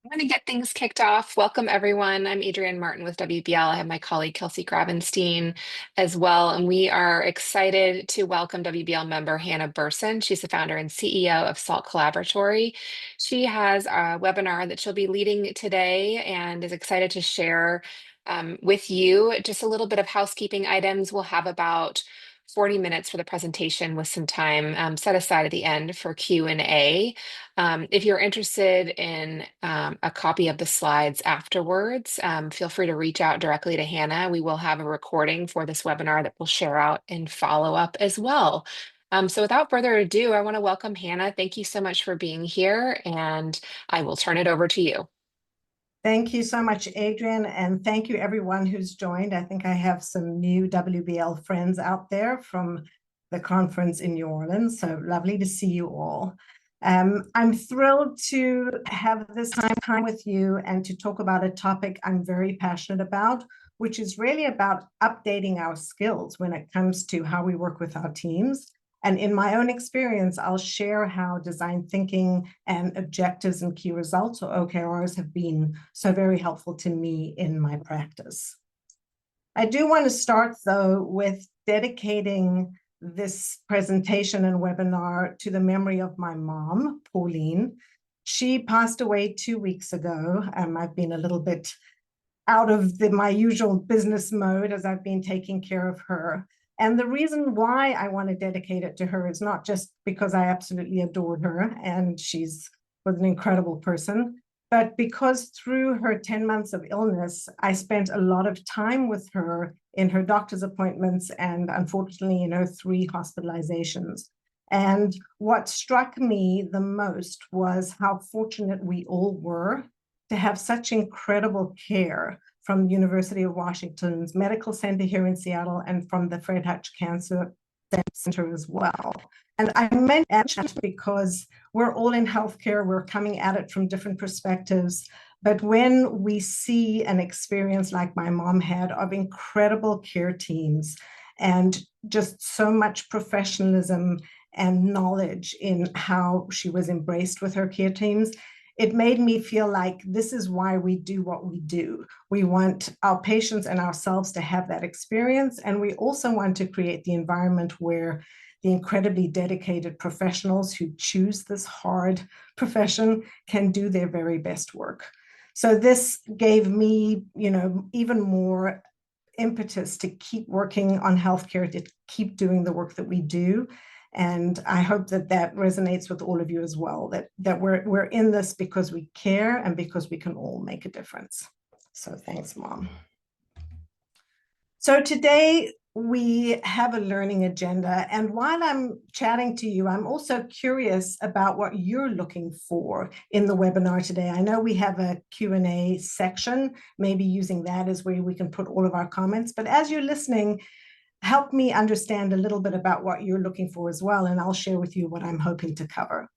I'm going to get things kicked off. Welcome, everyone. I'm Adrienne Martin with WBL. I have my colleague Kelsey Gravenstein as well, and we are excited to welcome WBL member Hannah Berson. She's the founder and CEO of SALT Collaboratory. She has a webinar that she'll be leading today and is excited to share with you just a little bit of housekeeping items. We'll have about 40 minutes for the presentation with some time set aside at the end for Q&A. If you're interested in a copy of the slides afterwards, feel free to reach out directly to Hannah. We will have a recording for this webinar that we'll share out in follow-up as well. So without further ado, I want to welcome Hannah. Thank you so much for being here, and I will turn it over to you. Thank you so much, Adrienne, and thank you everyone who's joined. I think I have some new WBL friends out there from the conference in New Orleans, so lovely to see you all. I'm thrilled to have this time with you and to talk about a topic I'm very passionate about, which is really about updating our skills when it comes to how we work with our teams. And in my own experience, I'll share how design thinking and objectives and key results, or OKRs, have been so very helpful to me in my practice. I do want to start, though, with dedicating this presentation and webinar to the memory of my mom, Pauline. She passed away 2 weeks ago. I've been a little bit out of my usual business mode as I've been taking care of her. And the reason why I want to dedicate it to her is not just because I absolutely adored her and was an incredible person, but because through her 10 months of illness, I spent a lot of time with her in her doctor's appointments and unfortunately in her 3 hospitalizations. And what struck me the most was how fortunate we all were to have such incredible care from the University of Washington's Medical Center here in Seattle and from the Fred Hutch Cancer Center as well. And I mention that because we're all in healthcare, we're coming at it from different perspectives. But when we see an experience like my mom had of incredible care teams and just so much professionalism and knowledge in how she was embraced with her care teams, it made me feel like this is why we do what we do. We want our patients and ourselves to have that experience. And we also want to create the environment where the incredibly dedicated professionals who choose this hard profession can do their very best work. So this gave me, even more impetus to keep working on healthcare, to keep doing the work that we do. And I hope that that resonates with all of you as well, that we're in this because we care and because we can all make a difference. So thanks, Mom. So today we have a learning agenda. And while I'm chatting to you, I'm also curious about what you're looking for in the webinar today. I know we have a Q&A section, maybe using that as where we can put all of our comments. But as you're listening, help me understand a little bit about what you're looking for as well, and I'll share with you what I'm hoping to cover.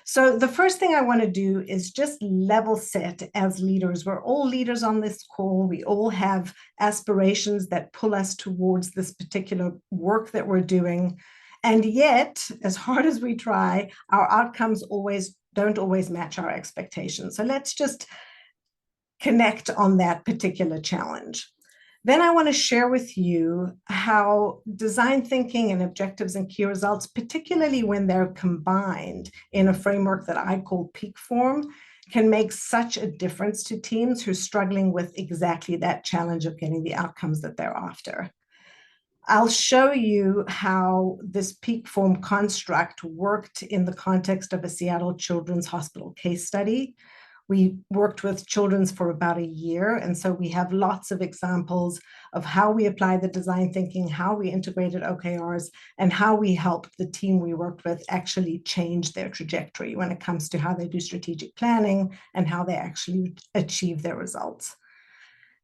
So the first thing I want to do is just level set as leaders. We're all leaders on this call. We all have aspirations that pull us towards this particular work that we're doing. And yet, as hard as we try, our outcomes don't always match our expectations. So let's just connect on that particular challenge. Then I want to share with you how design thinking and objectives and key results, particularly when they're combined in a framework that I call peak form, can make such a difference to teams who are struggling with exactly that challenge of getting the outcomes that they're after. I'll show you how this peak form construct worked in the context of a Seattle Children's Hospital case study. We worked with children's for about a year, and so we have lots of examples of how we applied the design thinking, how we integrated OKRs, and how we helped the team we worked with actually change their trajectory when it comes to how they do strategic planning and how they actually achieve their results.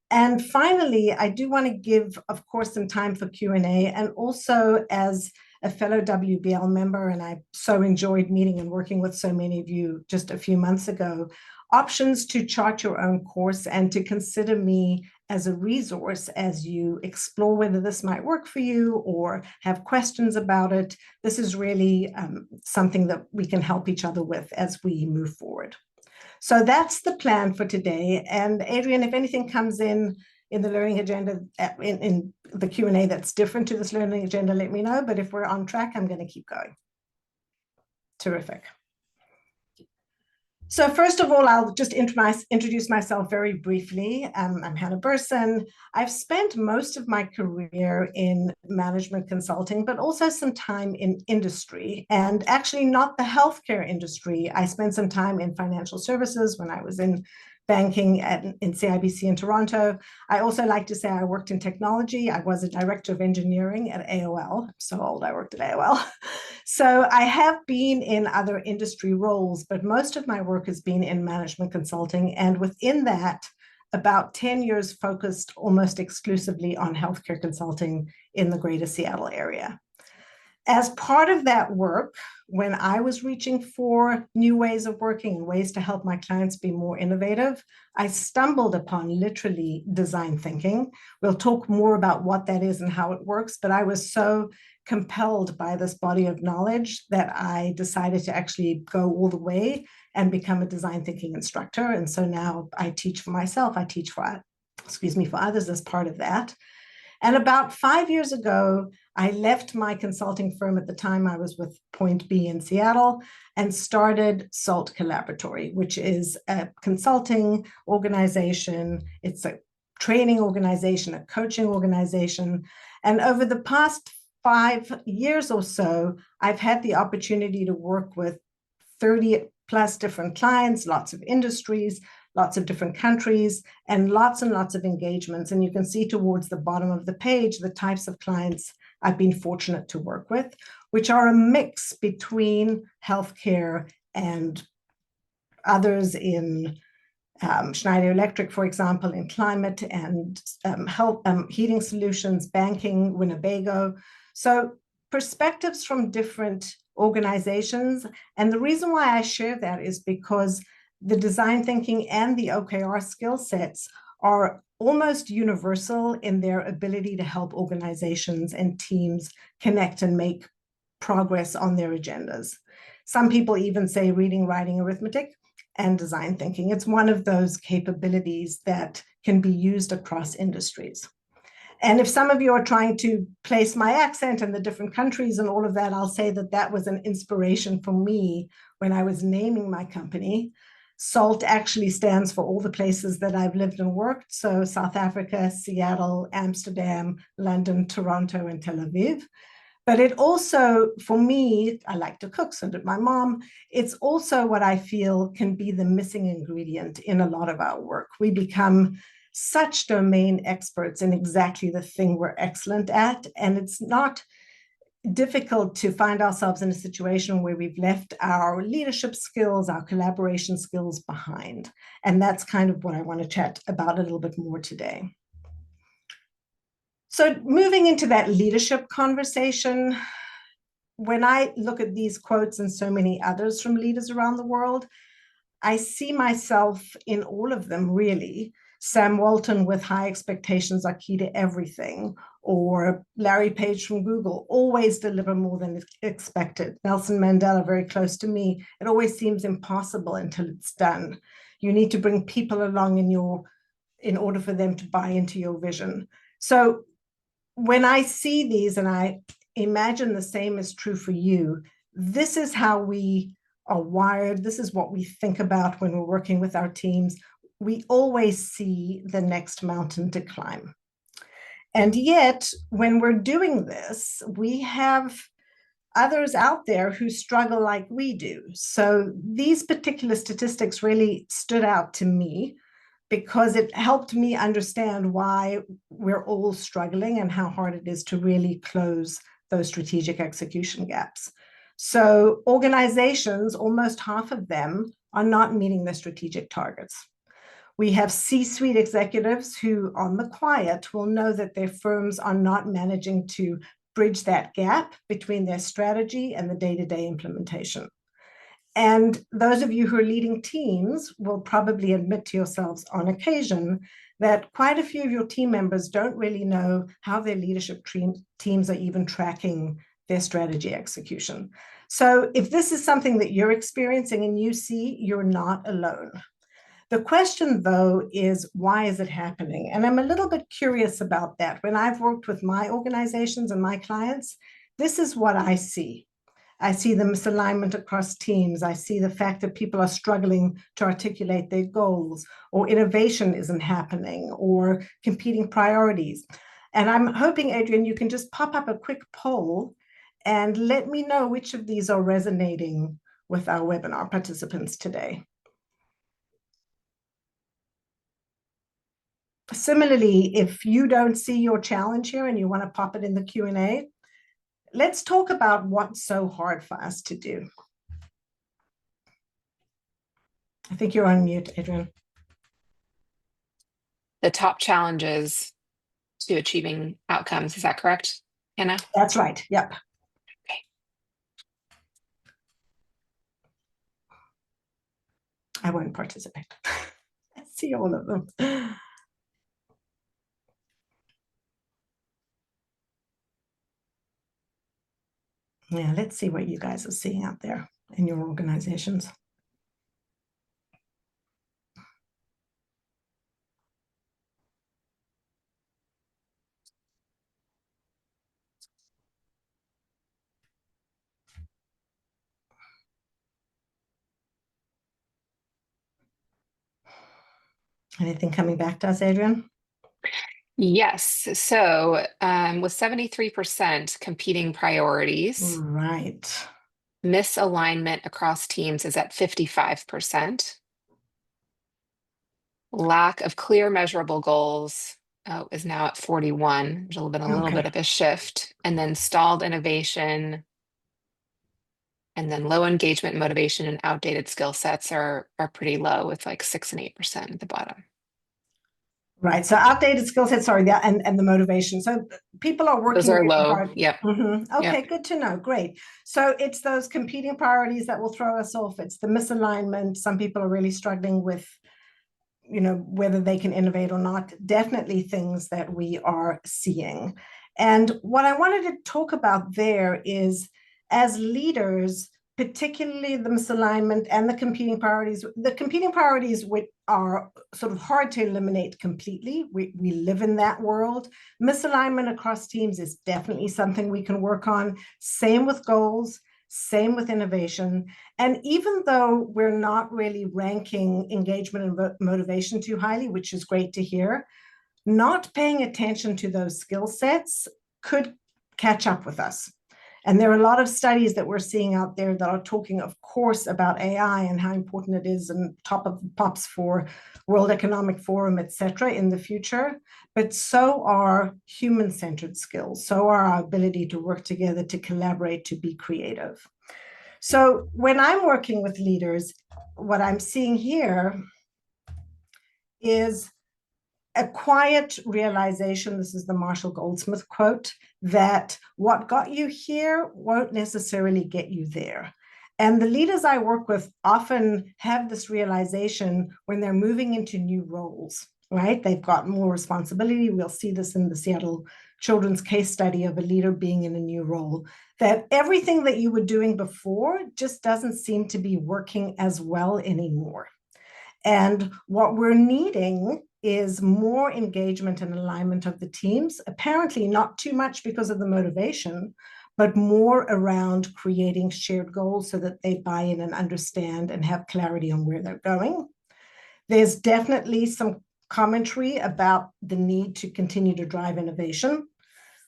And finally, I do want to give, of course, some time for Q&A, and also as a fellow WBL member, and I so enjoyed meeting and working with so many of you just a few months ago, options to chart your own course and to consider me as a resource as you explore whether this might work for you or have questions about it. This is really something that we can help each other with as we move forward. So that's the plan for today. And Adrian, if anything comes in the learning agenda, in the Q&A that's different to this learning agenda, let me know. But if we're on track, I'm going to keep going. Terrific. So first of all, I'll just introduce myself very briefly. I'm Hannah Berson. I've spent most of my career in management consulting, but also some time in industry, and actually not the healthcare industry. I spent some time in financial services when I was in banking in CIBC in Toronto. I also like to say I worked in technology. I was a director of engineering at AOL. I'm so old, I worked at AOL. So I have been in other industry roles, but most of my work has been in management consulting. And within that, about 10 years focused almost exclusively on healthcare consulting in the greater Seattle area. As part of that work, when I was reaching for new ways of working and ways to help my clients be more innovative, I stumbled upon literally design thinking. We'll talk more about what that is and how it works, but I was so compelled by this body of knowledge that I decided to actually go all the way and become a design thinking instructor. And so now I teach for myself, I teach for others as part of that. And about 5 years ago, I left my consulting firm. At the time I was with Point B in Seattle, and started SALT Collaboratory, which is a consulting organization. It's a training organization, a coaching organization. And over the past 5 years or so, I've had the opportunity to work with 30 plus different clients, lots of industries, lots of different countries, and lots of engagements. And you can see towards the bottom of the page the types of clients I've been fortunate to work with, which are a mix between healthcare and others in Schneider Electric, for example, in climate and heating solutions, banking, Winnebago. So perspectives from different organizations. And the reason why I share that is because the design thinking and the OKR skill sets are almost universal in their ability to help organizations and teams connect and make progress on their agendas. Some people even say reading, writing, arithmetic, and design thinking. It's one of those capabilities that can be used across industries. And if some of you are trying to place my accent and the different countries and all of that, I'll say that that was an inspiration for me when I was naming my company. SALT actually stands for all the places that I've lived and worked. So South Africa, Seattle, Amsterdam, London, Toronto, and Tel Aviv. But it also, for me, I like to cook, so did my mom. It's also what I feel can be the missing ingredient in a lot of our work. We become such domain experts in exactly the thing we're excellent at. And it's not difficult to find ourselves in a situation where we've left our leadership skills, our collaboration skills behind. And that's kind of what I want to chat about a little bit more today. So moving into that leadership conversation, when I look at these quotes and so many others from leaders around the world, I see myself in all of them, really. Sam Walton with high expectations are key to everything, or Larry Page from Google, always deliver more than expected. Nelson Mandela, very close to me, it always seems impossible until it's done. You need to bring people along in order for them to buy into your vision. So when I see these, and I imagine the same is true for you, this is how we are wired. This is what we think about when we're working with our teams. We always see the next mountain to climb. And yet, when we're doing this, we have others out there who struggle like we do. So these particular statistics really stood out to me because it helped me understand why we're all struggling and how hard it is to really close those strategic execution gaps. So organizations, almost half of them, are not meeting their strategic targets. We have C-suite executives who, on the quiet, will know that their firms are not managing to bridge that gap between their strategy and the day-to-day implementation. And those of you who are leading teams will probably admit to yourselves on occasion that quite a few of your team members don't really know how their leadership teams are even tracking their strategy execution. So if this is something that you're experiencing and you see, you're not alone. The question, though, is why is it happening? And I'm a little bit curious about that. When I've worked with my organizations and my clients, this is what I see. I see the misalignment across teams. I see the fact that people are struggling to articulate their goals, or innovation isn't happening, or competing priorities. And I'm hoping, Adrian, you can just pop up a quick poll and let me know which of these are resonating with our webinar participants today. Similarly, if you don't see your challenge here and you want to pop it in the Q&A, let's talk about what's so hard for us to do. I think you're on mute, Adrian. The top challenges to achieving outcomes. Is that correct, Hannah? That's right. Yep. Okay. I won't participate. I see all of them. Yeah, let's see what you guys are seeing out there in your organizations. Anything coming back to us, Adrian? Yes. So with 73% competing priorities, Right. misalignment across teams is at 55%. Lack of clear measurable goals is now at 41. There's a little bit of a shift. And then stalled innovation, and then low engagement, motivation, and outdated skill sets are pretty low, with like 6 and 8% at the bottom. Right. So outdated skill sets, sorry, yeah, and the motivation. So people are working Those are really low. hard. Yep. Okay, Yep. good to know. Great. So it's those competing priorities that will throw us off. It's the misalignment. Some people are really struggling with, whether they can innovate or not. Definitely things that we are seeing. And what I wanted to talk about there is, as leaders, particularly the misalignment and the competing priorities which are sort of hard to eliminate completely. We live in that world. Misalignment across teams is definitely something we can work on. Same with goals, same with innovation. And even though we're not really ranking engagement and motivation too highly, which is great to hear, not paying attention to those skill sets could catch up with us. And there are a lot of studies that we're seeing out there that are talking, of course, about AI and how important it is, and top of pops for World Economic Forum, et cetera, in the future. But so are human-centered skills. So are our ability to work together, to collaborate, to be creative. So when I'm working with leaders, what I'm seeing here is a quiet realization, this is the Marshall Goldsmith quote, that what got you here won't necessarily get you there. And the leaders I work with often have this realization when they're moving into new roles, right? They've got more responsibility. We'll see this in the Seattle Children's case study of a leader being in a new role, that everything that you were doing before just doesn't seem to be working as well anymore. And what we're needing is more engagement and alignment of the teams, apparently not too much because of the motivation, but more around creating shared goals so that they buy in and understand and have clarity on where they're going. There's definitely some commentary about the need to continue to drive innovation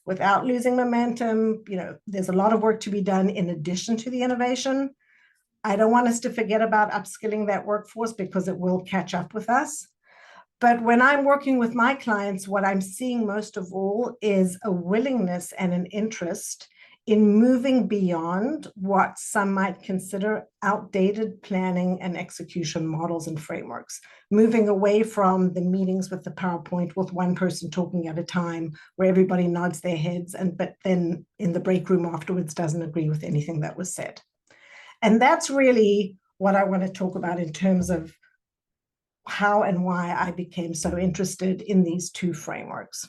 without losing momentum. There's a lot of work to be done in addition to the innovation. I don't want us to forget about upskilling that workforce because it will catch up with us. But when I'm working with my clients, what I'm seeing most of all is a willingness and an interest in moving beyond what some might consider outdated planning and execution models and frameworks, moving away from the meetings with the PowerPoint with one person talking at a time, where everybody nods their heads, but then in the break room afterwards doesn't agree with anything that was said. And that's really what I want to talk about in terms of how and why I became so interested in these two frameworks.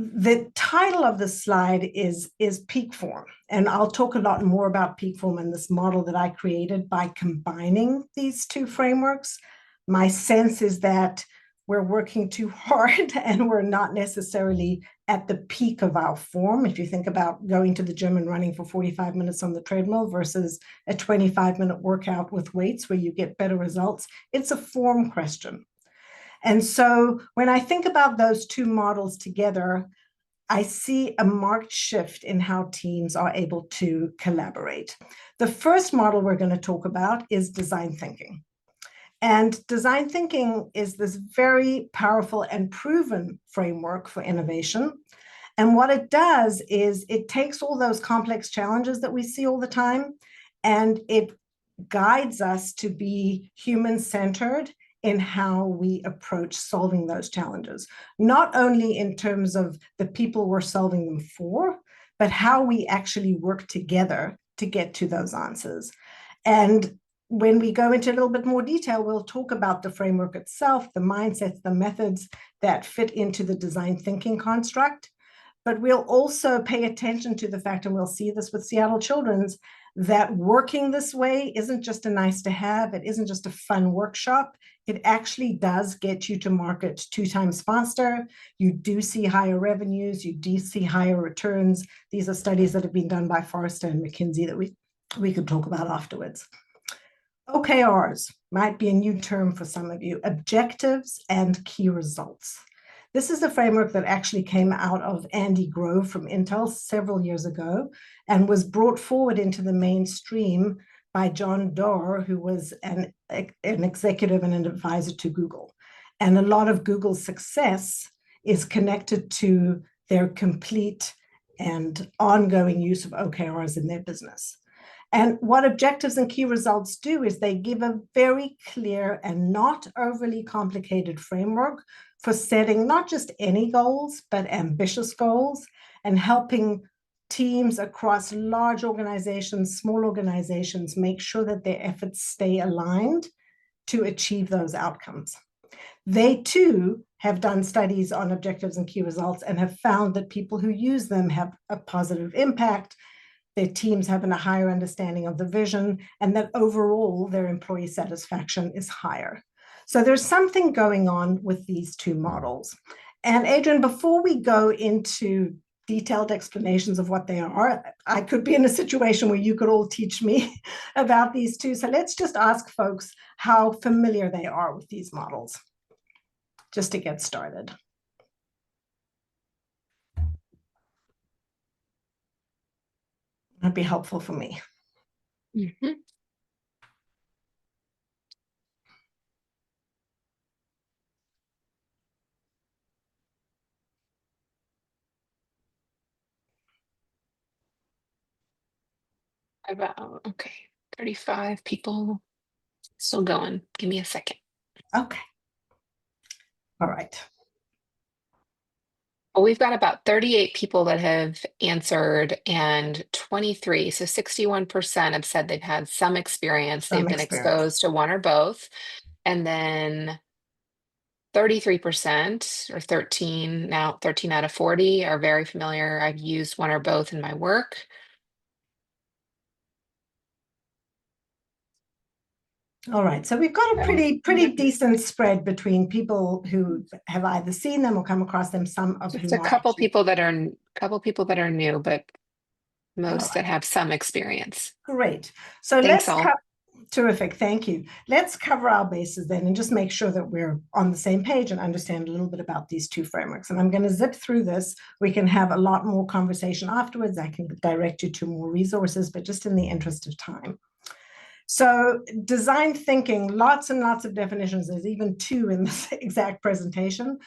The title of the slide is peak form. And I'll talk a lot more about peak form and this model that I created by combining these two frameworks. My sense is that we're working too hard and we're not necessarily at the peak of our form. If you think about going to the gym and running for 45 minutes on the treadmill versus a 25-minute workout with weights where you get better results, it's a form question. And so when I think about those two models together, I see a marked shift in how teams are able to collaborate. The first model we're going to talk about is design thinking. And design thinking is this very powerful and proven framework for innovation. And what it does is it takes all those complex challenges that we see all the time, and it guides us to be human-centered in how we approach solving those challenges, not only in terms of the people we're solving them for, but how we actually work together to get to those answers. And when we go into a little bit more detail, we'll talk about the framework itself, the mindsets, the methods that fit into the design thinking construct. But we'll also pay attention to the fact, and we'll see this with Seattle Children's, that working this way isn't just a nice to have, it isn't just a fun workshop, it actually does get you to market 2 times faster. You do see higher revenues, you do see higher returns. These are studies that have been done by Forrester and McKinsey that we could talk about afterwards. OKRs might be a new term for some of you, objectives and key results. This is a framework that actually came out of Andy Grove from Intel several years ago and was brought forward into the mainstream by John Doerr, who was an executive and an advisor to Google. And a lot of Google's success is connected to their complete and ongoing use of OKRs in their business. And what objectives and key results do is they give a very clear and not overly complicated framework for setting not just any goals, but ambitious goals, and helping teams across large organizations, small organizations, make sure that their efforts stay aligned to achieve those outcomes. They too have done studies on objectives and key results and have found that people who use them have a positive impact, their teams having a higher understanding of the vision, and that overall their employee satisfaction is higher. So there's something going on with these two models. And Adrian, before we go into detailed explanations of what they are, I could be in a situation where you could all teach me about these two. So let's just ask folks how familiar they are with these models, just to get started. That'd be helpful for me. Mm-hmm. About, okay, 35 people still going. Give me a second. Okay. All right. Well, we've got about 38 people that have answered and 23, so 61% have said they've had some experience. They've been exposed to one or both. And then 33% or 13 out of 40 are very familiar. I've used one or both in my work. All right, so we've got a pretty decent spread between people who have either seen them or come across them. Some of Just whom a couple people that are new, but most that have some experience. Great. So Thanks, let's all. Terrific, thank you. Let's cover our bases then and just make sure that we're on the same page and understand a little bit about these two frameworks. And I'm going to zip through this. We can have a lot more conversation afterwards. I can direct you to more resources, but just in the interest of time. So design thinking, lots and lots of definitions. There's even 2 in this exact presentation,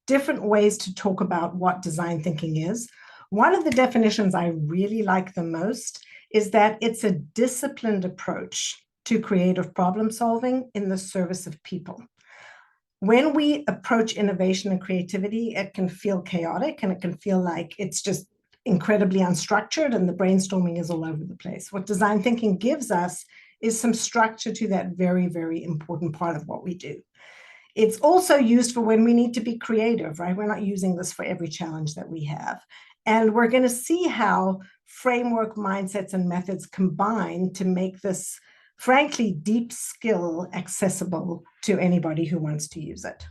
different ways to talk about what design thinking is. One of the definitions I really like the most is that it's a disciplined approach to creative problem solving in the service of people. When we approach innovation and creativity, it can feel chaotic and it can feel like it's just incredibly unstructured and the brainstorming is all over the place. What design thinking gives us is some structure to that very, very important part of what we do. It's also used for when we need to be creative, right? We're not using this for every challenge that we have. And we're going to see how framework, mindsets, and methods combine to make this, frankly, deep skill accessible to anybody who wants to use it.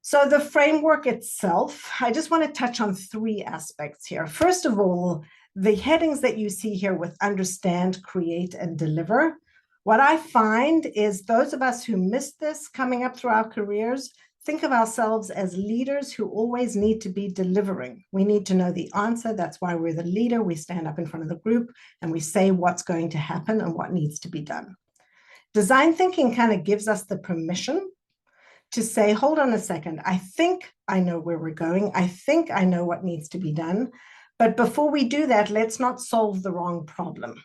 So the framework itself, I just want to touch on three aspects here. First of all, the headings that you see here with understand, create, and deliver. What I find is those of us who missed this coming up through our careers think of ourselves as leaders who always need to be delivering. We need to know the answer. That's why we're the leader. We stand up in front of the group and we say what's going to happen and what needs to be done. Design thinking kind of gives us the permission to say, hold on a second, I think I know where we're going. I think I know what needs to be done. But before we do that, let's not solve the wrong problem.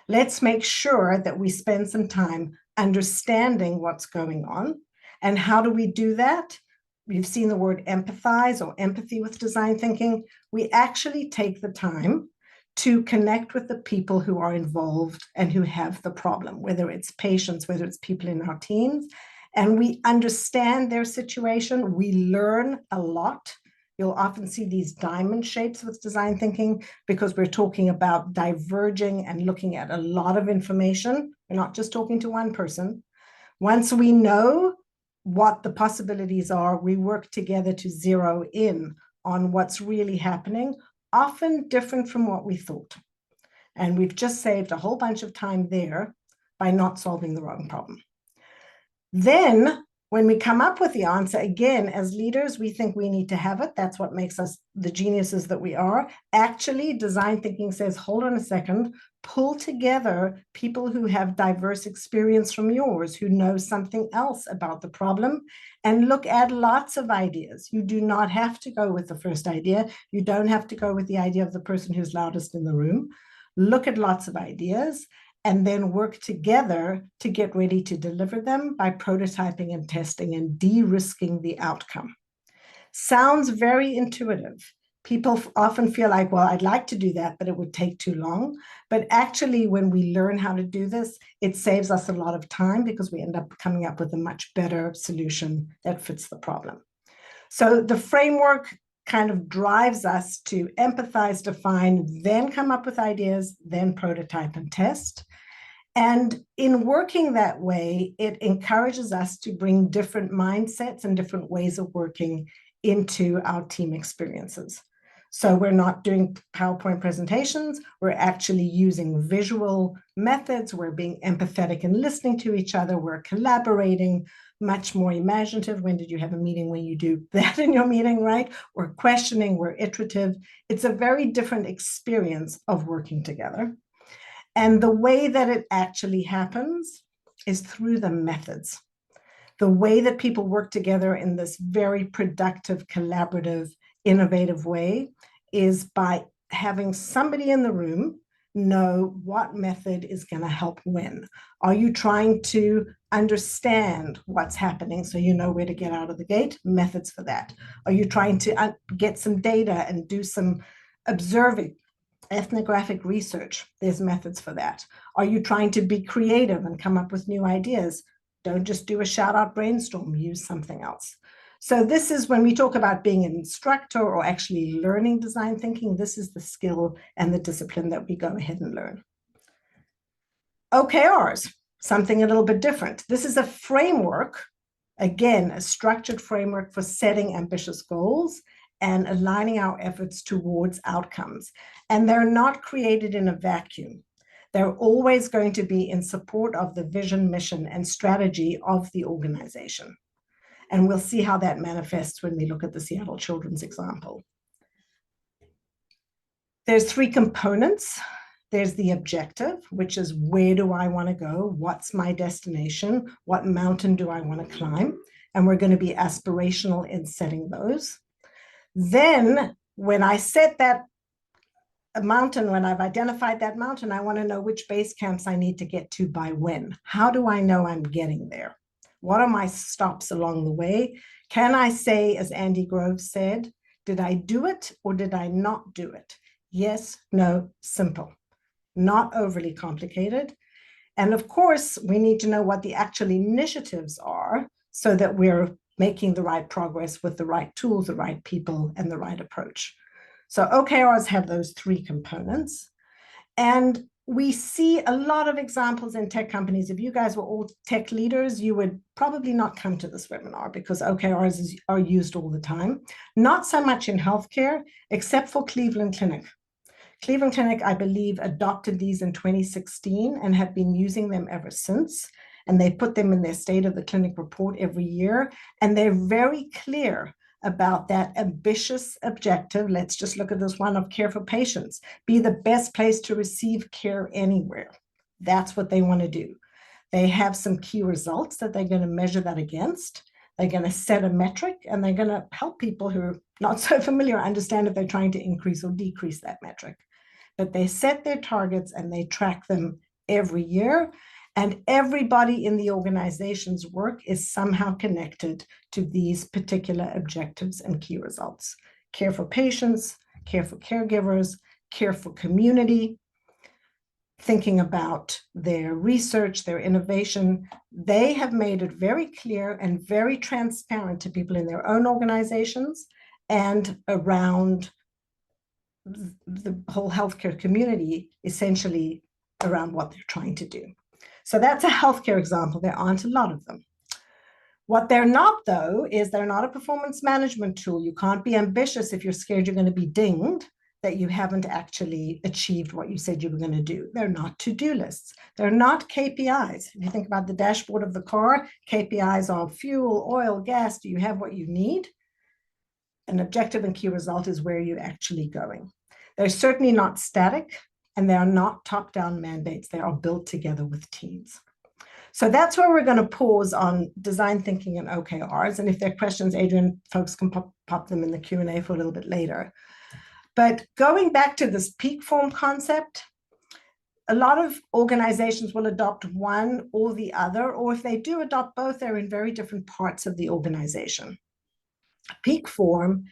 Let's make sure that we spend some time understanding what's going on. And how do we do that? You've seen the word empathize or empathy with design thinking. We actually take the time to connect with the people who are involved and who have the problem, whether it's patients, whether it's people in our teams, and we understand their situation. We learn a lot. You'll often see these diamond shapes with design thinking because we're talking about diverging and looking at a lot of information. We're not just talking to one person. Once we know what the possibilities are, we work together to zero in on what's really happening, often different from what we thought. And we've just saved a whole bunch of time there by not solving the wrong problem. Then when we come up with the answer, again, as leaders, we think we need to have it. That's what makes us the geniuses that we are. Actually, design thinking says, hold on a second, pull together people who have diverse experience from yours, who know something else about the problem, and look at lots of ideas. You do not have to go with the first idea. You don't have to go with the idea of the person who's loudest in the room. Look at lots of ideas and then work together to get ready to deliver them by prototyping and testing and de-risking the outcome. Sounds very intuitive. People often feel like, well, I'd like to do that, but it would take too long. But actually, when we learn how to do this, it saves us a lot of time because we end up coming up with a much better solution that fits the problem. So the framework kind of drives us to empathize, define, then come up with ideas, then prototype and test. And in working that way, it encourages us to bring different mindsets and different ways of working into our team experiences. So we're not doing PowerPoint presentations, we're actually using visual methods, we're being empathetic and listening to each other, we're collaborating, much more imaginative. When did you have a meeting when you do that in your meeting, right? We're questioning, we're iterative. It's a very different experience of working together. And the way that it actually happens is through the methods. The way that people work together in this very productive, collaborative, innovative way is by having somebody in the room know what method is going to help when. Are you trying to understand what's happening so you know where to get out of the gate? Methods for that. Are you trying to get some data and do some observing, ethnographic research? There's methods for that. Are you trying to be creative and come up with new ideas? Don't just do a shout out brainstorm, use something else. So this is when we talk about being an instructor or actually learning design thinking, this is the skill and the discipline that we go ahead and learn. OKRs, something a little bit different. This is a framework, again, a structured framework for setting ambitious goals and aligning our efforts towards outcomes. And they're not created in a vacuum. They're always going to be in support of the vision, mission, and strategy of the organization. And we'll see how that manifests when we look at the Seattle Children's example. There's three components. There's the objective, which is where do I want to go? What's my destination? What mountain do I want to climb? And we're going to be aspirational in setting those. Then when I set that mountain, when I've identified that mountain, I want to know which base camps I need to get to by when. How do I know I'm getting there? What are my stops along the way? Can I say, as Andy Grove said, did I do it or did I not do it? Yes, no, simple, not overly complicated. And of course, we need to know what the actual initiatives are so that we're making the right progress with the right tools, the right people, and the right approach. So OKRs have those three components. And we see a lot of examples in tech companies. If you guys were all tech leaders, you would probably not come to this webinar because OKRs are used all the time. Not so much in healthcare, except for Cleveland Clinic. Cleveland Clinic, I believe, adopted these in 2016 and have been using them ever since. And they put them in their state of the clinic report every year. And they're very clear about that ambitious objective. Let's just look at this one of care for patients. Be the best place to receive care anywhere. That's what they want to do. They have some key results that they're going to measure that against. They're going to set a metric, and they're going to help people who are not so familiar understand if they're trying to increase or decrease that metric. But they set their targets and they track them every year. And everybody in the organization's work is somehow connected to these particular objectives and key results. Care for patients, care for caregivers, care for community, thinking about their research, their innovation. They have made it very clear and very transparent to people in their own organizations and around the whole healthcare community, essentially around what they're trying to do. So that's a healthcare example. There aren't a lot of them. What they're not, though, is they're not a performance management tool. You can't be ambitious if you're scared you're going to be dinged that you haven't actually achieved what you said you were going to do. They're not to-do lists. They're not KPIs. If you think about the dashboard of the car, KPIs are fuel, oil, gas. Do you have what you need? An objective and key result is where you're actually going. They're certainly not static, and they are not top-down mandates. They are built together with teams. So that's where we're going to pause on design thinking and OKRs. And if there are questions, Adrian, folks can pop them in the Q&A for a little bit later. But going back to this peak form concept, a lot of organizations will adopt one or the other, or if they do adopt both, they're in very different parts of the organization. Peak form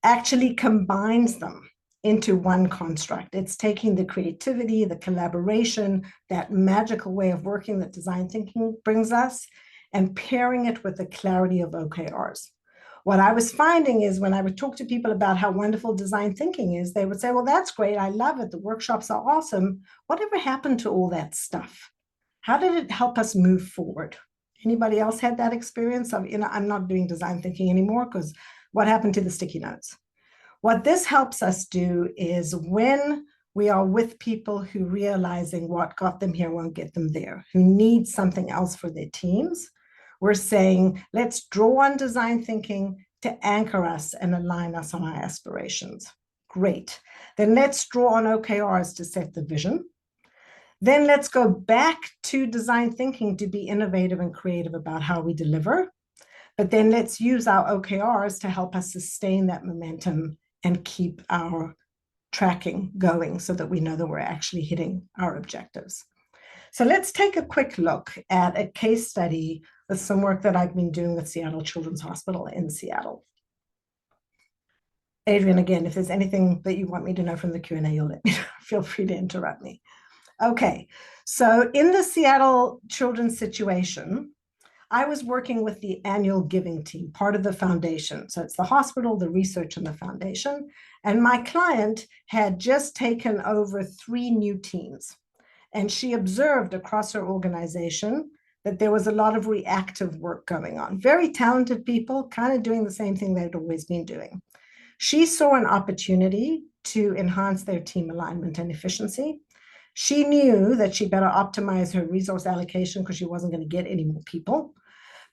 actually combines them into one construct. It's taking the creativity, the collaboration, that magical way of working that design thinking brings us, and pairing it with the clarity of OKRs. What I was finding is when I would talk to people about how wonderful design thinking is, they would say, well, that's great. I love it. The workshops are awesome. Whatever happened to all that stuff? How did it help us move forward? Anybody else had that experience of, I'm not doing design thinking anymore because what happened to the sticky notes? What this helps us do is when we are with people who realizing what got them here won't get them there, who need something else for their teams, we're saying, let's draw on design thinking to anchor us and align us on our aspirations. Great. Then let's draw on OKRs to set the vision. Then let's go back to design thinking to be innovative and creative about how we deliver. But then let's use our OKRs to help us sustain that momentum and keep our tracking going so that we know that we're actually hitting our objectives. So let's take a quick look at a case study with some work that I've been doing with Seattle Children's Hospital in Seattle. Adrian, again, if there's anything that you want me to know from the Q&A, you'll let me know. Feel free to interrupt me. Okay, so in the Seattle Children's situation, I was working with the annual giving team, part of the foundation. So it's the hospital, the research, and the foundation. And my client had just taken over 3 new teams. And she observed across her organization that there was a lot of reactive work going on. Very talented people, kind of doing the same thing they'd always been doing. She saw an opportunity to enhance their team alignment and efficiency. She knew that she better optimize her resource allocation because she wasn't going to get any more people.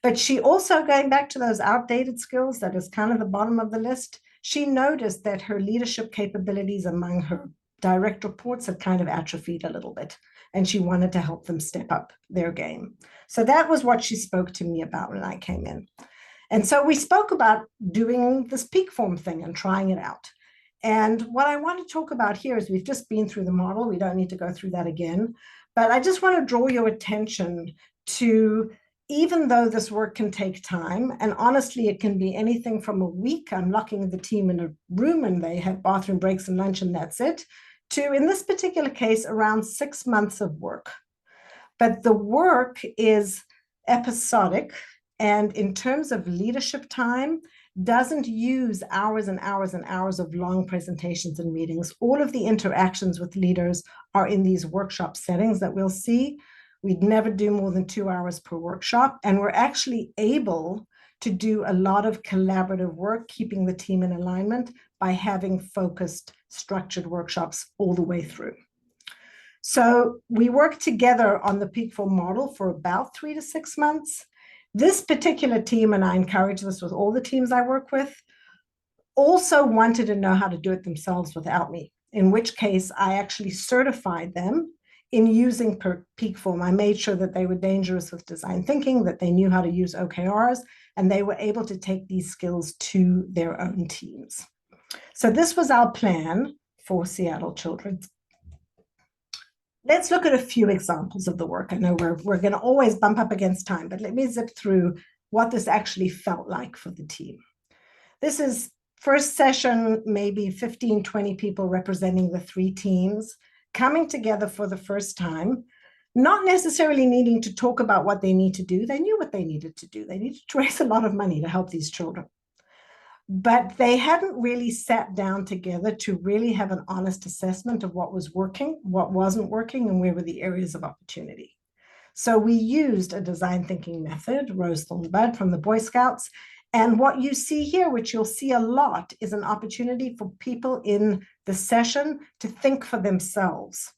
But she also, going back to those outdated skills, that is kind of the bottom of the list, she noticed that her leadership capabilities among her direct reports had kind of atrophied a little bit, and she wanted to help them step up their game. So that was what she spoke to me about when I came in. And so we spoke about doing this peak form thing and trying it out. And what I want to talk about here is we've just been through the model. We don't need to go through that again. But I just want to draw your attention to, even though this work can take time, and honestly, it can be anything from a week, I'm locking the team in a room and they have bathroom breaks and lunch and that's it, to, in this particular case, around 6 months of work. But the work is episodic. And in terms of leadership time, doesn't use hours and hours and hours of long presentations and meetings. All of the interactions with leaders are in these workshop settings that we'll see. We'd never do more than 2 hours per workshop. And we're actually able to do a lot of collaborative work, keeping the team in alignment by having focused, structured workshops all the way through. So we worked together on the Peak 4 model for about 3 to 6 months. This particular team, and I encourage this with all the teams I work with, also wanted to know how to do it themselves without me, in which case I actually certified them in using Peak Form. I made sure that they were dangerous with design thinking, that they knew how to use OKRs, and they were able to take these skills to their own teams. So this was our plan for Seattle Children. Let's look at a few examples of the work. I know we're going to always bump up against time, but let me zip through what this actually felt like for the team. This is first session, maybe 15, 20 people representing the 3 teams coming together for the first time, not necessarily needing to talk about what they need to do. They knew what they needed to do. They needed to raise a lot of money to help these children. But they hadn't really sat down together to really have an honest assessment of what was working, what wasn't working, and where were the areas of opportunity. So we used a design thinking method, Rose Thorn Bud from the Boy Scouts. And what you see here, which you'll see a lot, is an opportunity for people in the session to think for themselves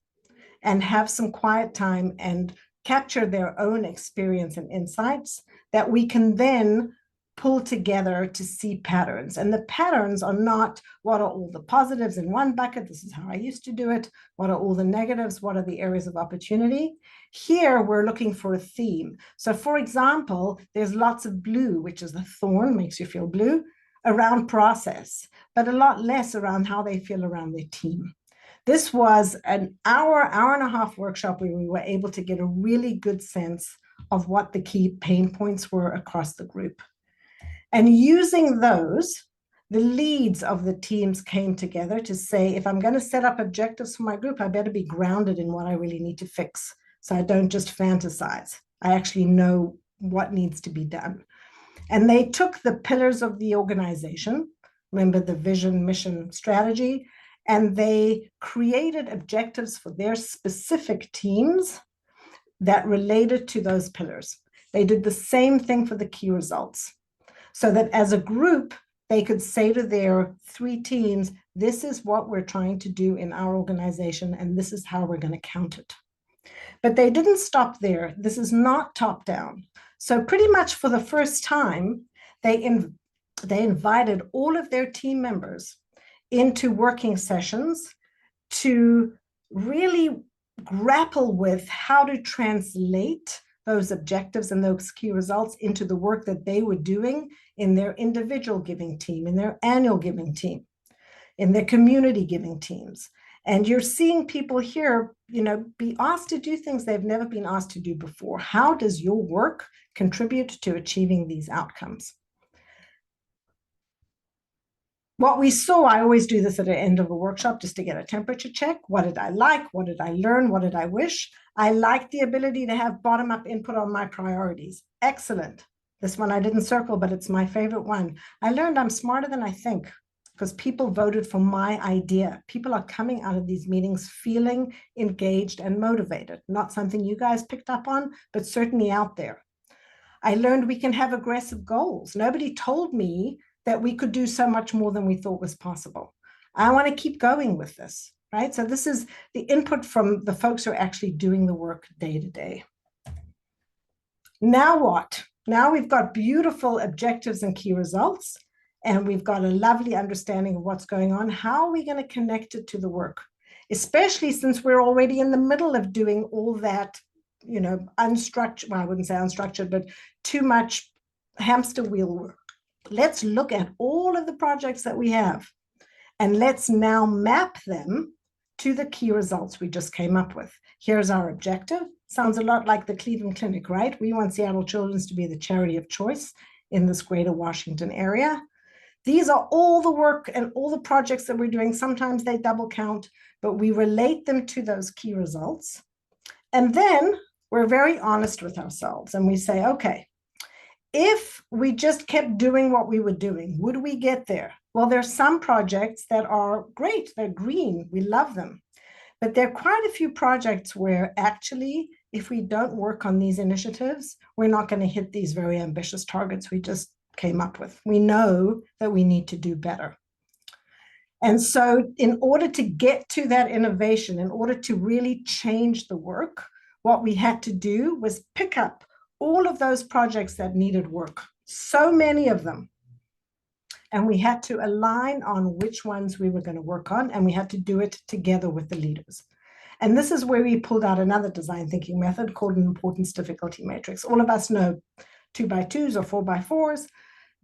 and have some quiet time and capture their own experience and insights that we can then pull together to see patterns. And the patterns are not what are all the positives in one bucket, this is how I used to do it, what are all the negatives, what are the areas of opportunity. Here we're looking for a theme. So for example, there's lots of blue, which is a thorn, makes you feel blue, around process, but a lot less around how they feel around their team. This was an hour and a half workshop where we were able to get a really good sense of what the key pain points were across the group. And using those, the leads of the teams came together to say, if I'm going to set up objectives for my group, I better be grounded in what I really need to fix. So I don't just fantasize. I actually know what needs to be done. And they took the pillars of the organization, remember the vision, mission, strategy, and they created objectives for their specific teams that related to those pillars. They did the same thing for the key results, so that as a group, they could say to their 3 teams, this is what we're trying to do in our organization, and this is how we're going to count it. But they didn't stop there. This is not top down. So pretty much for the first time, they invited all of their team members into working sessions to really grapple with how to translate those objectives and those key results into the work that they were doing in their individual giving team, in their annual giving team, in their community giving teams. And you're seeing people here, be asked to do things they've never been asked to do before. How does your work contribute to achieving these outcomes? What we saw, I always do this at the end of a workshop just to get a temperature check. What did I like? What did I learn? What did I wish? I liked the ability to have bottom-up input on my priorities. Excellent. This one I didn't circle, but it's my favorite one. I learned I'm smarter than I think because people voted for my idea. People are coming out of these meetings feeling engaged and motivated. Not something you guys picked up on, but certainly out there. I learned we can have aggressive goals. Nobody told me that we could do so much more than we thought was possible. I want to keep going with this, right? So this is the input from the folks who are actually doing the work day to day. Now what? Now we've got beautiful objectives and key results, and we've got a lovely understanding of what's going on. How are we going to connect it to the work? Especially since we're already in the middle of doing all that, unstructured, well, I wouldn't say unstructured, but too much hamster wheel work. Let's look at all of the projects that we have, and let's now map them to the key results we just came up with. Here's our objective. Sounds a lot like the Cleveland Clinic, right? We want Seattle Children's to be the charity of choice in this greater Washington area. These are all the work and all the projects that we're doing. Sometimes they double count, but we relate them to those key results. And then we're very honest with ourselves and we say, okay, if we just kept doing what we were doing, would we get there? Well, there's some projects that are great. They're green. We love them. But there are quite a few projects where actually, if we don't work on these initiatives, we're not going to hit these very ambitious targets we just came up with. We know that we need to do better. And so in order to get to that innovation, in order to really change the work, what we had to do was pick up all of those projects that needed work, so many of them. And we had to align on which ones we were going to work on, and we had to do it together with the leaders. And this is where we pulled out another design thinking method called an importance difficulty matrix. All of us know 2x2s or 4x4s.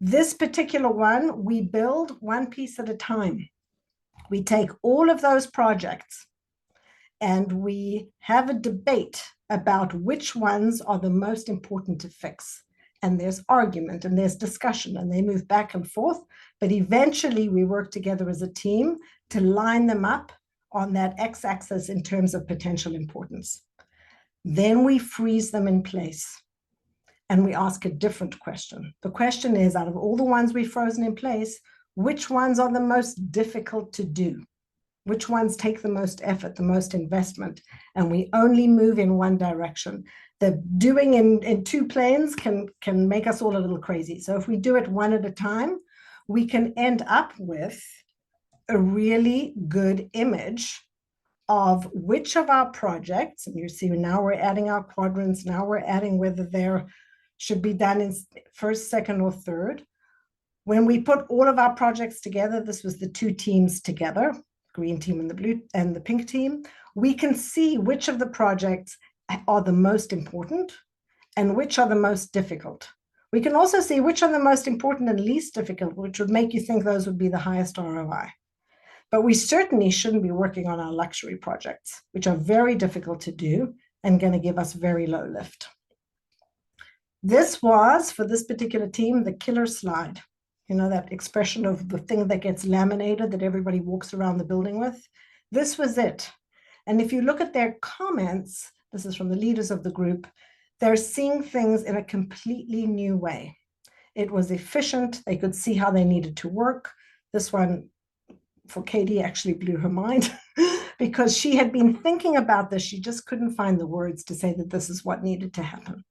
This particular one, we build one piece at a time. We take all of those projects and we have a debate about which ones are the most important to fix. And there's argument and there's discussion and they move back and forth. But eventually we work together as a team to line them up on that x-axis in terms of potential importance. Then we freeze them in place and we ask a different question. The question is, out of all the ones we've frozen in place, which ones are the most difficult to do? Which ones take the most effort, the most investment? And we only move in one direction. The doing in two planes can make us all a little crazy. So if we do it one at a time, we can end up with a really good image of which of our projects, and you see now we're adding our quadrants, now we're adding whether they should be done in first, second, or third. When we put all of our projects together, this was the two teams together, green team and the blue and the pink team, we can see which of the projects are the most important and which are the most difficult. We can also see which are the most important and least difficult, which would make you think those would be the highest ROI. But we certainly shouldn't be working on our luxury projects, which are very difficult to do and going to give us very low lift. This was, for this particular team, the killer slide. You know, that expression of the thing that gets laminated that everybody walks around the building with. This was it. And if you look at their comments, this is from the leaders of the group, they're seeing things in a completely new way. It was efficient. They could see how they needed to work. This one, for Katie, actually blew her mind because she had been thinking about this. She just couldn't find the words to say that this is what needed to happen.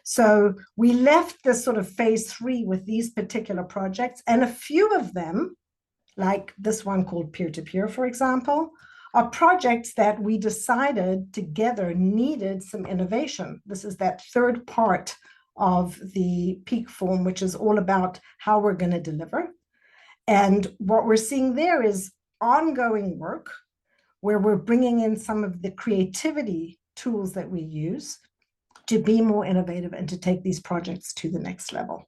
So we left this sort of phase 3 with these particular projects, and a few of them, like this one called peer-to-peer, for example, are projects that we decided together needed some innovation. This is that third part of the peak form, which is all about how we're going to deliver. And what we're seeing there is ongoing work where we're bringing in some of the creativity tools that we use to be more innovative and to take these projects to the next level.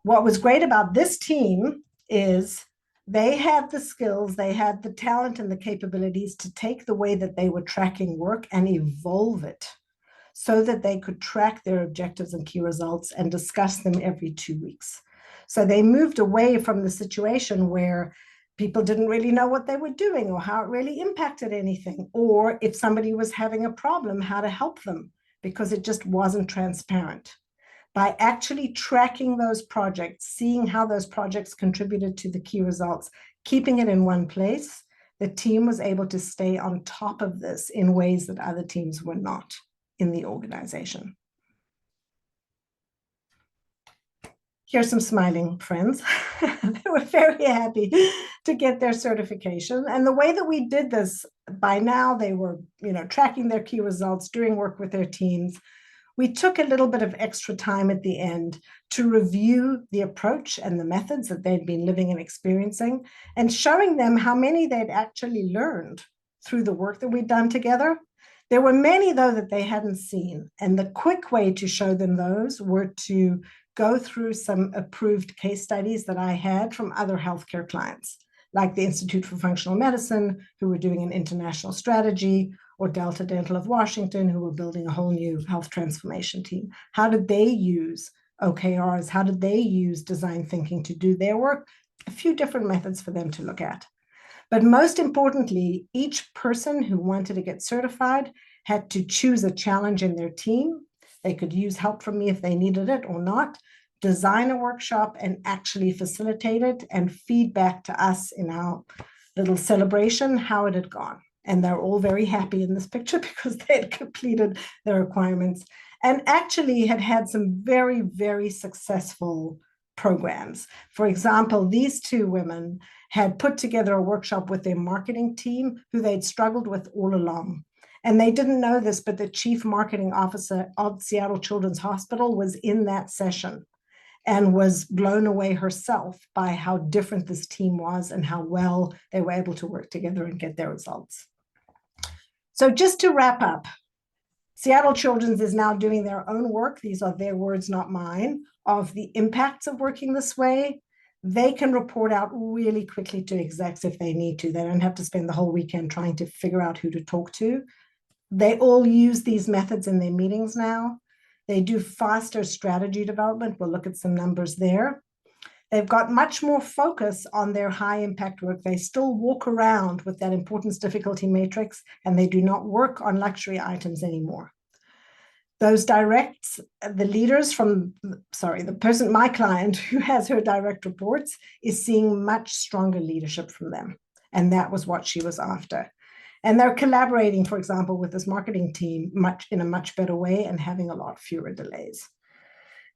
What was great about this team is they had the skills, they had the talent and the capabilities to take the way that they were tracking work and evolve it so that they could track their objectives and key results and discuss them every 2 weeks. So they moved away from the situation where people didn't really know what they were doing or how it really impacted anything, or if somebody was having a problem, how to help them, because it just wasn't transparent. By actually tracking those projects, seeing how those projects contributed to the key results, keeping it in one place, the team was able to stay on top of this in ways that other teams were not in the organization. Here's some smiling friends. They were very happy to get their certification. And the way that we did this, by now they were, tracking their key results, doing work with their teams. We took a little bit of extra time at the end to review the approach and the methods that they'd been living and experiencing, and showing them how many they'd actually learned through the work that we'd done together. There were many, though, that they hadn't seen. And the quick way to show them those were to go through some approved case studies that I had from other healthcare clients, like the Institute for Functional Medicine, who were doing an international strategy, or Delta Dental of Washington, who were building a whole new health transformation team. How did they use OKRs? How did they use design thinking to do their work? A few different methods for them to look at. But most importantly, each person who wanted to get certified had to choose a challenge in their team. They could use help from me if they needed it or not, design a workshop and actually facilitate it and feedback to us in our little celebration how it had gone. And they're all very happy in this picture because they had completed their requirements and actually had some very, very successful programs. For example, these two women had put together a workshop with their marketing team who they'd struggled with all along. And they didn't know this, but the chief marketing officer of Seattle Children's Hospital was in that session and was blown away herself by how different this team was and how well they were able to work together and get their results. So just to wrap up, Seattle Children's is now doing their own work. These are their words, not mine, of the impacts of working this way. They can report out really quickly to execs if they need to. They don't have to spend the whole weekend trying to figure out who to talk to. They all use these methods in their meetings now. They do faster strategy development. We'll look at some numbers there. They've got much more focus on their high impact work. They still walk around with that importance difficulty matrix, and they do not work on luxury items anymore. Those directs, the leaders from, the person, my client who has her direct reports is seeing much stronger leadership from them. And that was what she was after. And they're collaborating, for example, with this marketing team in a much better way and having a lot fewer delays.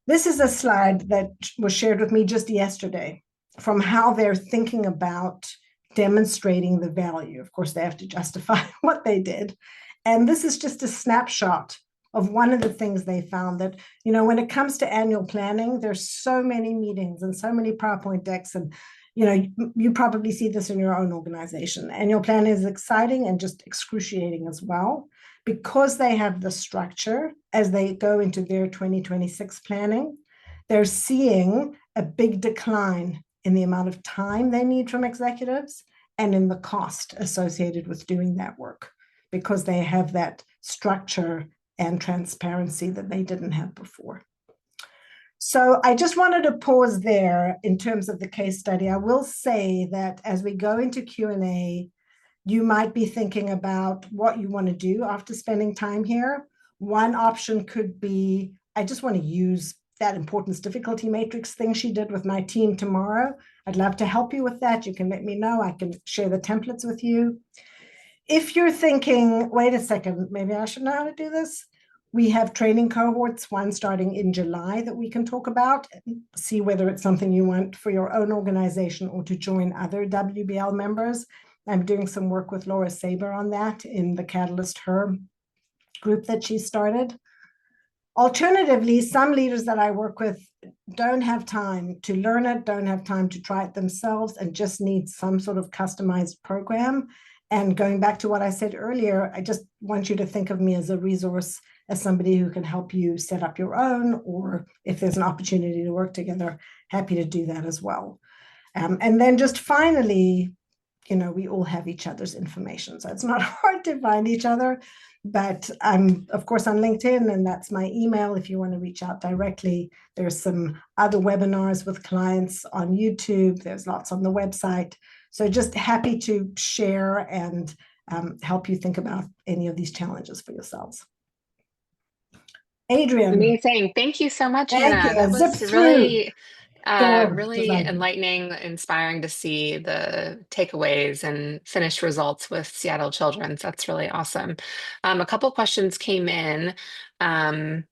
This is a slide that was shared with me just yesterday from how they're thinking about demonstrating the value. Of course, they have to justify what they did. And this is just a snapshot of one of the things they found that, when it comes to annual planning, there's so many meetings and so many PowerPoint decks. And, you probably see this in your own organization. Annual planning is exciting and just excruciating as well. Because they have the structure as they go into their 2026 planning, they're seeing a big decline in the amount of time they need from executives and in the cost associated with doing that work because they have that structure and transparency that they didn't have before. So I just wanted to pause there in terms of the case study. I will say that as we go into Q&A, you might be thinking about what you want to do after spending time here. One option could be, I just want to use that importance difficulty matrix thing she did with my team tomorrow. I'd love to help you with that. You can let me know. I can share the templates with you. If you're thinking, wait a second, maybe I should know how to do this. We have training cohorts, one starting in July that we can talk about, and see whether it's something you want for your own organization or to join other WBL members. I'm doing some work with Laura Saber on that in the Catalyst Her group that she started. Alternatively, some leaders that I work with don't have time to learn it, don't have time to try it themselves, and just need some sort of customized program. And going back to what I said earlier, I just want you to think of me as a resource, as somebody who can help you set up your own, or if there's an opportunity to work together, happy to do that as well. And then just finally, we all have each other's information. So it's not hard to find each other, but I'm, of course, on LinkedIn, and that's my email if you want to reach out directly. There's some other webinars with clients on YouTube. There's lots on the website. So just happy to share and help you think about any of these challenges for yourselves. Adrian. Amazing. Thank you so much, Thank Hannah. you. That Zip was through. really enlightening, inspiring to see the takeaways and finished results with Seattle Children's. That's really awesome. A couple questions came in. Sharon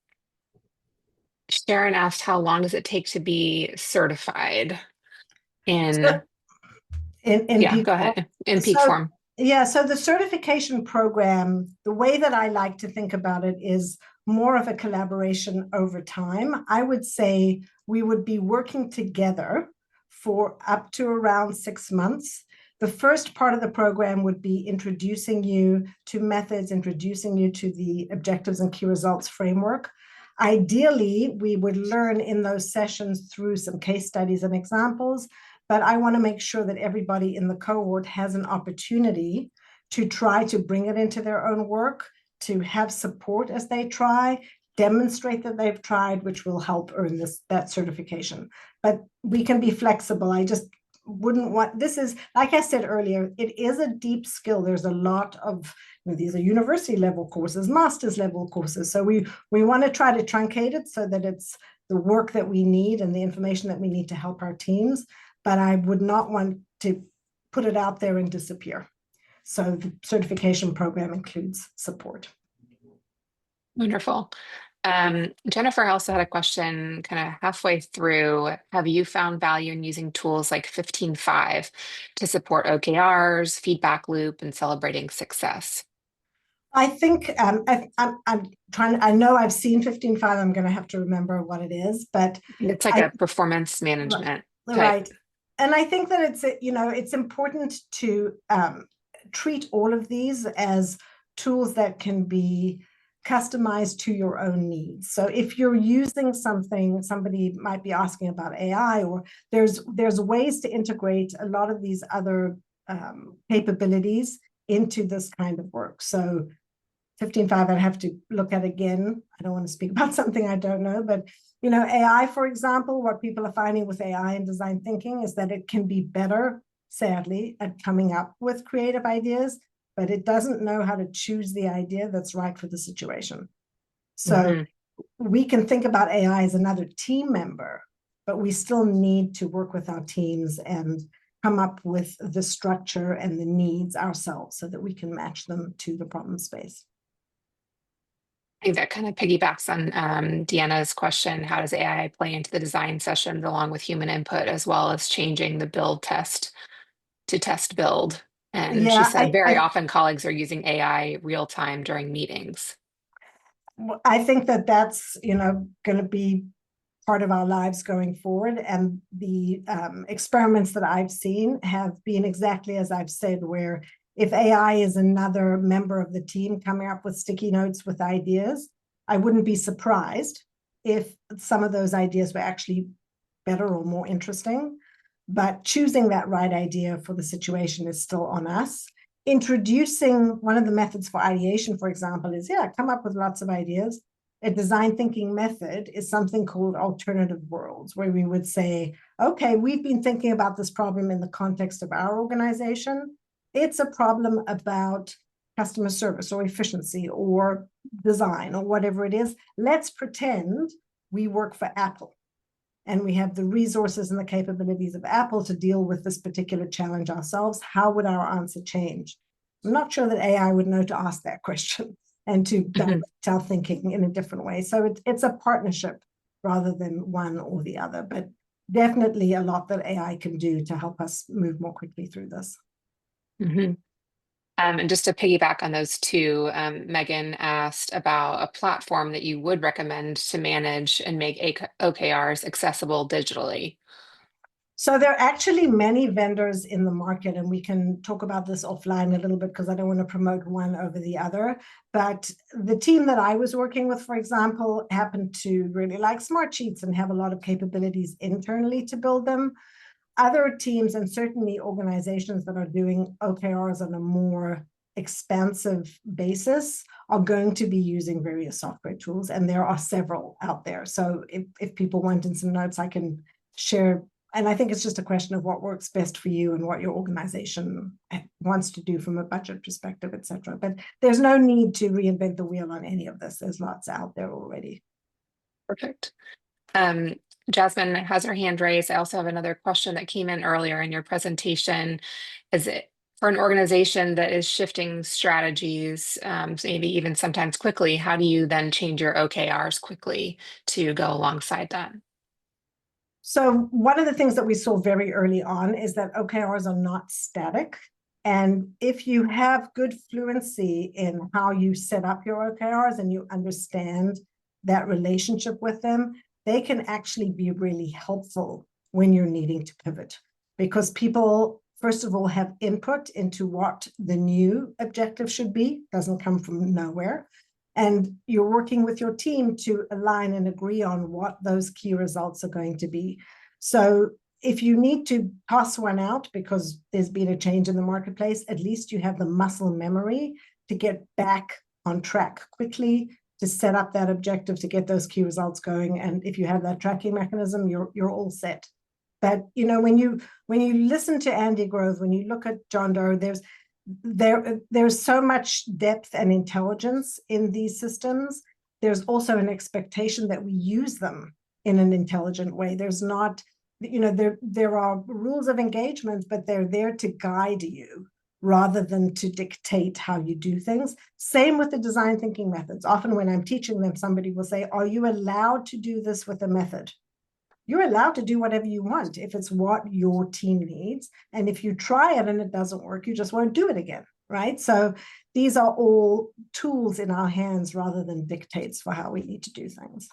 asked, how long does it take to be certified in peak go form? ahead. In peak form. Yeah, so the certification program, the way that I like to think about it is more of a collaboration over time. I would say we would be working together for up to around 6 months. The first part of the program would be introducing you to methods, introducing you to the objectives and key results framework. Ideally, we would learn in those sessions through some case studies and examples, but I want to make sure that everybody in the cohort has an opportunity to try to bring it into their own work, to have support as they try, demonstrate that they've tried, which will help earn that certification. But we can be flexible. I just wouldn't want, this is, like I said earlier, it is a deep skill. There's a lot of, these are university level courses, master's level courses. So we want to try to truncate it so that it's the work that we need and the information that we need to help our teams. But I would not want to put it out there and disappear. So the certification program includes support. Wonderful. Jennifer also had a question kind of halfway through. Have you found value in using tools like 15.5 to support OKRs, feedback loop, and celebrating success? I think I'm trying. I know I've seen 15.5. I'm going to have to remember what it is, but It's like a performance management type. right. And I think that it's important to treat all of these as tools that can be customized to your own needs. So if you're using something, somebody might be asking about AI, or there's ways to integrate a lot of these other capabilities into this kind of work. So 15.5, I'd have to look at again. I don't want to speak about something I don't know, but AI, for example, what people are finding with AI and design thinking is that it can be better, sadly, at coming up with creative ideas, but it doesn't know how to choose the idea that's right for the situation. So we can think about AI as another team member, but we still need to work with our teams and come up with the structure and the needs ourselves so that we can match them to the problem space. I think that kind of piggybacks on Deanna's question. How does AI play into the design sessions along with human input, as well as changing the build test to test build? And she Yeah, said very often colleagues are using AI real time during meetings. I think that that's going to be part of our lives going forward. And the experiments that I've seen have been exactly as I've said, where if AI is another member of the team coming up with sticky notes with ideas, I wouldn't be surprised if some of those ideas were actually better or more interesting. But choosing that right idea for the situation is still on us. Introducing one of the methods for ideation, for example, is come up with lots of ideas. A design thinking method is something called alternative worlds, where we would say, okay, we've been thinking about this problem in the context of our organization. It's a problem about customer service or efficiency or design or whatever it is. Let's pretend we work for Apple and we have the resources and the capabilities of Apple to deal with this particular challenge ourselves. How would our answer change? I'm not sure that AI would know to ask that question and to direct our thinking in a different way. So it's a partnership rather than one or the other, but definitely a lot that AI can do to help us move more quickly through this. And just to piggyback on those two, Megan asked about a platform that you would recommend to manage and make OKRs accessible digitally. So there are actually many vendors in the market, and we can talk about this offline a little bit because I don't want to promote one over the other. But the team that I was working with, for example, happened to really like Smartsheets and have a lot of capabilities internally to build them. Other teams, and certainly organizations that are doing OKRs on a more expansive basis, are going to be using various software tools, and there are several out there. So if people want in some notes, I can share. And I think it's just a question of what works best for you and what your organization wants to do from a budget perspective, et cetera. But there's no need to reinvent the wheel on any of this. There's lots out there already. Perfect. Jasmine has her hand raised. I also have another question that came in earlier in your presentation. Is it for an organization that is shifting strategies, maybe even sometimes quickly, how do you then change your OKRs quickly to go alongside that? So one of the things that we saw very early on is that OKRs are not static. And if you have good fluency in how you set up your OKRs and you understand that relationship with them, they can actually be really helpful when you're needing to pivot. Because people, first of all, have input into what the new objective should be. It doesn't come from nowhere. And you're working with your team to align and agree on what those key results are going to be. So if you need to toss one out because there's been a change in the marketplace, at least you have the muscle memory to get back on track quickly, to set up that objective, to get those key results going. And if you have that tracking mechanism, you're all set. But when you listen to Andy Grove, when you look at John Doe, there's so much depth and intelligence in these systems. There's also an expectation that we use them in an intelligent way. There's not, there are rules of engagement, but they're there to guide you rather than to dictate how you do things. Same with the design thinking methods. Often when I'm teaching them, somebody will say, are you allowed to do this with a method? You're allowed to do whatever you want if it's what your team needs. And if you try it and it doesn't work, you just won't do it again, right? So these are all tools in our hands rather than dictates for how we need to do things.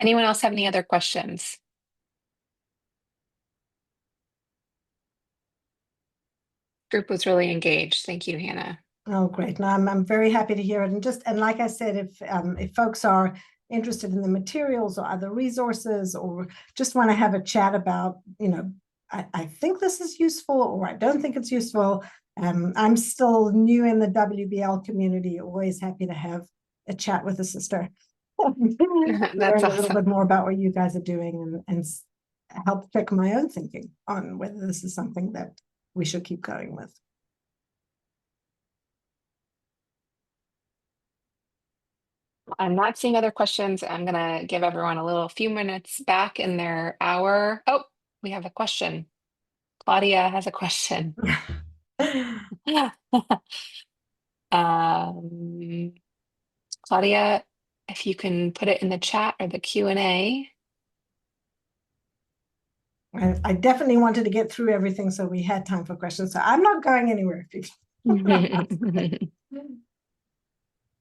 Anyone else have any other questions? Group was really engaged. Thank you, Hannah. Oh, great. No, I'm very happy to hear it. And like I said, if folks are interested in the materials or other resources, or just want to have a chat about, I think this is useful or I don't think it's useful. I'm still new in the WBL community, always happy to have a chat with a sister. That's Learn a little awesome. bit more about what you guys are doing and help check my own thinking on whether this is something that we should keep going with. I'm not seeing other questions. I'm going to give everyone a few minutes back in their hour. Oh, we have a question. Claudia has a question. Um, Claudia, if you can put it in the chat or the Q&A. I definitely wanted to get through everything, so we had time for questions. So I'm not going anywhere.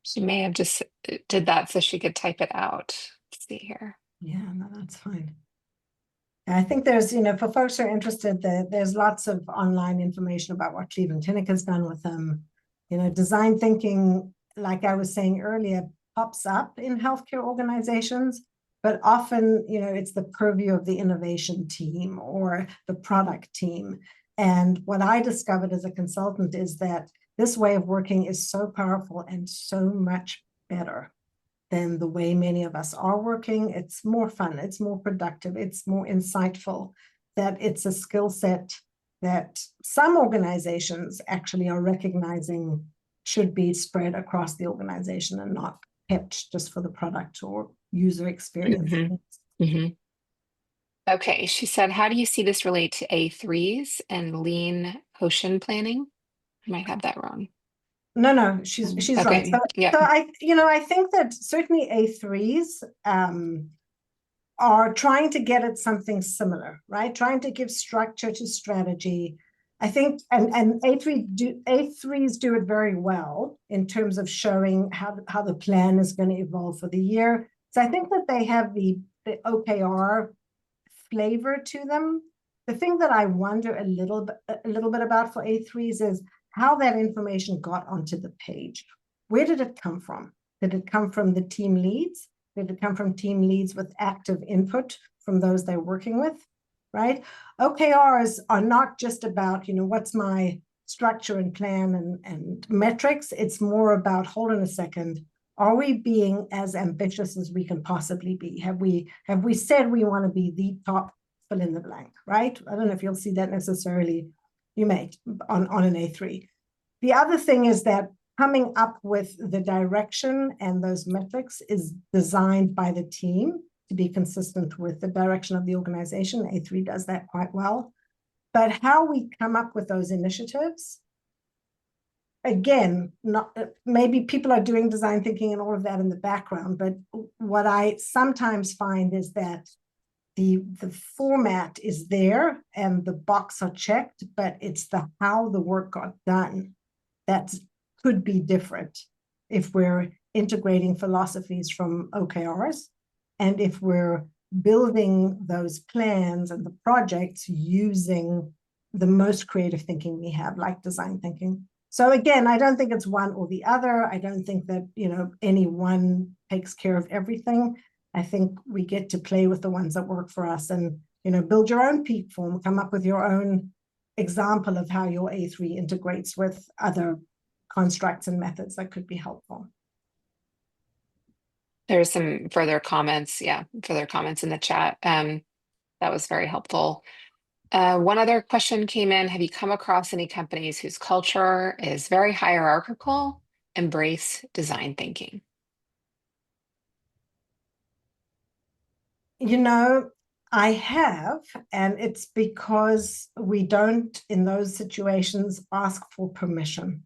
She may have just did that so she could type it out. Let's see here. Yeah, no, that's fine. I think there's, for folks who are interested, there's lots of online information about what Cleveland Clinic has done with them. Design thinking, like I was saying earlier, pops up in healthcare organizations, but often, it's the purview of the innovation team or the product team. And what I discovered as a consultant is that this way of working is so powerful and so much better than the way many of us are working. It's more fun, it's more productive, it's more insightful, that it's a skill set that some organizations actually are recognizing should be spread across the organization and not kept just for the product or user experience. Okay, she said, how do you see this relate to A3s and lean potion planning? I might have that wrong. No, she's okay. right. So, yeah. so I think that certainly A3s are trying to get at something similar, right? Trying to give structure to strategy. I think, and A3s do it very well in terms of showing how the plan is going to evolve for the year. So I think that they have the OKR flavor to them. The thing that I wonder a little bit about for A3s is how that information got onto the page. Where did it come from? Did it come from the team leads? Did it come from team leads with active input from those they're working with, right? OKRs are not just about, what's my structure and plan and metrics. It's more about, hold on a second, are we being as ambitious as we can possibly be? Have we said we want to be the top fill in the blank, right? I don't know if you'll see that necessarily. You may on an A3. The other thing is that coming up with the direction and those metrics is designed by the team to be consistent with the direction of the organization. A3 does that quite well. But how we come up with those initiatives, again, maybe people are doing design thinking and all of that in the background, but what I sometimes find is that the format is there and the box are checked, but it's the how the work got done that could be different if we're integrating philosophies from OKRs and if we're building those plans and the projects using the most creative thinking we have, like design thinking. So again, I don't think it's one or the other. I don't think that, any one takes care of everything. I think we get to play with the ones that work for us and, build your own peak form, come up with your own example of how your A3 integrates with other constructs and methods that could be helpful. There's some further comments. Yeah, further comments in the chat. That was very helpful. One other question came in. Have you come across any companies whose culture is very hierarchical, embrace design thinking? You know, I have, and it's because we don't, in those situations, ask for permission,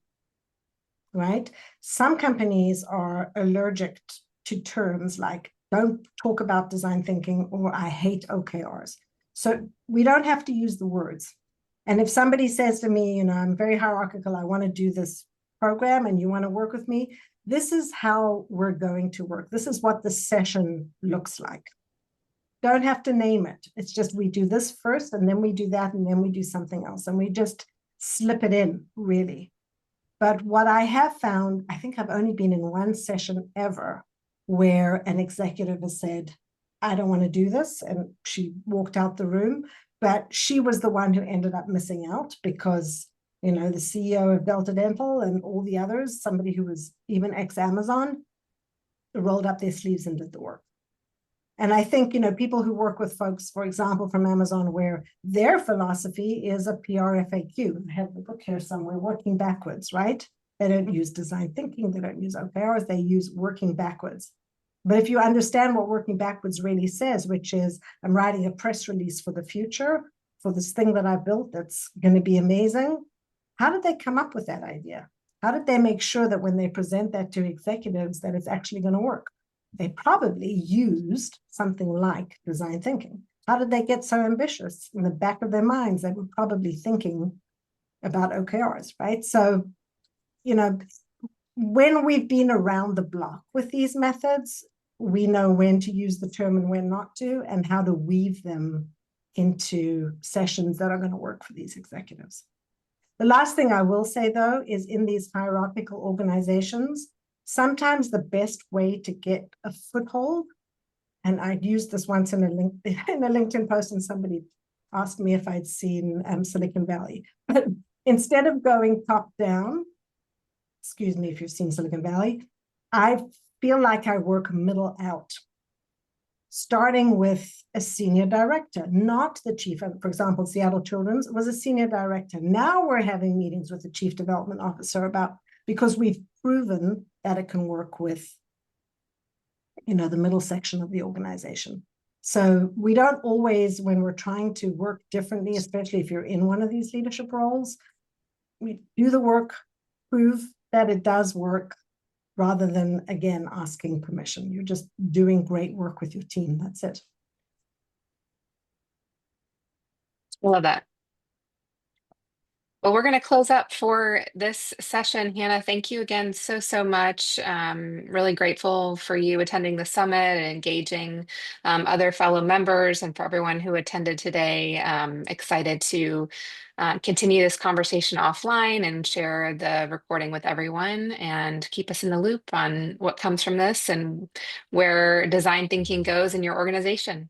right? Some companies are allergic to terms like don't talk about design thinking or I hate OKRs. So we don't have to use the words. And if somebody says to me, I'm very hierarchical, I want to do this program and you want to work with me, this is how we're going to work. This is what the session looks like. Don't have to name it. It's just we do this first and then we do that and then we do something else. And we just slip it in, really. But what I have found, I think I've only been in one session ever where an executive has said, I don't want to do this. And she walked out the room, but she was the one who ended up missing out because, the CEO of Delta Dental and all the others, somebody who was even ex-Amazon, rolled up their sleeves and did the work. And I think, people who work with folks, for example, from Amazon, where their philosophy is a PRFAQ. I have the book here somewhere, working backwards, right? They don't use design thinking. They don't use OKRs. They use working backwards. But if you understand what working backwards really says, which is I'm writing a press release for the future, for this thing that I built that's going to be amazing. How did they come up with that idea? How did they make sure that when they present that to executives that it's actually going to work? They probably used something like design thinking. How did they get so ambitious? In the back of their minds, they were probably thinking about OKRs, right? So, when we've been around the block with these methods, we know when to use the term and when not to, and how to weave them into sessions that are going to work for these executives. The last thing I will say, though, is in these hierarchical organizations, sometimes the best way to get a foothold, and I used this once in a LinkedIn post, and somebody asked me if I'd seen Silicon Valley. But instead of going top down, excuse me if you've seen Silicon Valley, I feel like I work middle out, starting with a senior director, not the chief. For example, Seattle Children's was a senior director. Now we're having meetings with the chief development officer because we've proven that it can work with, the middle section of the organization. So we don't always, when we're trying to work differently, especially if you're in one of these leadership roles, we do the work, prove that it does work, rather than, again, asking permission. You're just doing great work with your team. That's it. I love that. Well, we're going to close up for this session. Hannah, thank you again so much. Really grateful for you attending the summit and engaging other fellow members, and for everyone who attended today. Excited to continue this conversation offline and share the recording with everyone and keep us in the loop on what comes from this and where design thinking goes in your organization.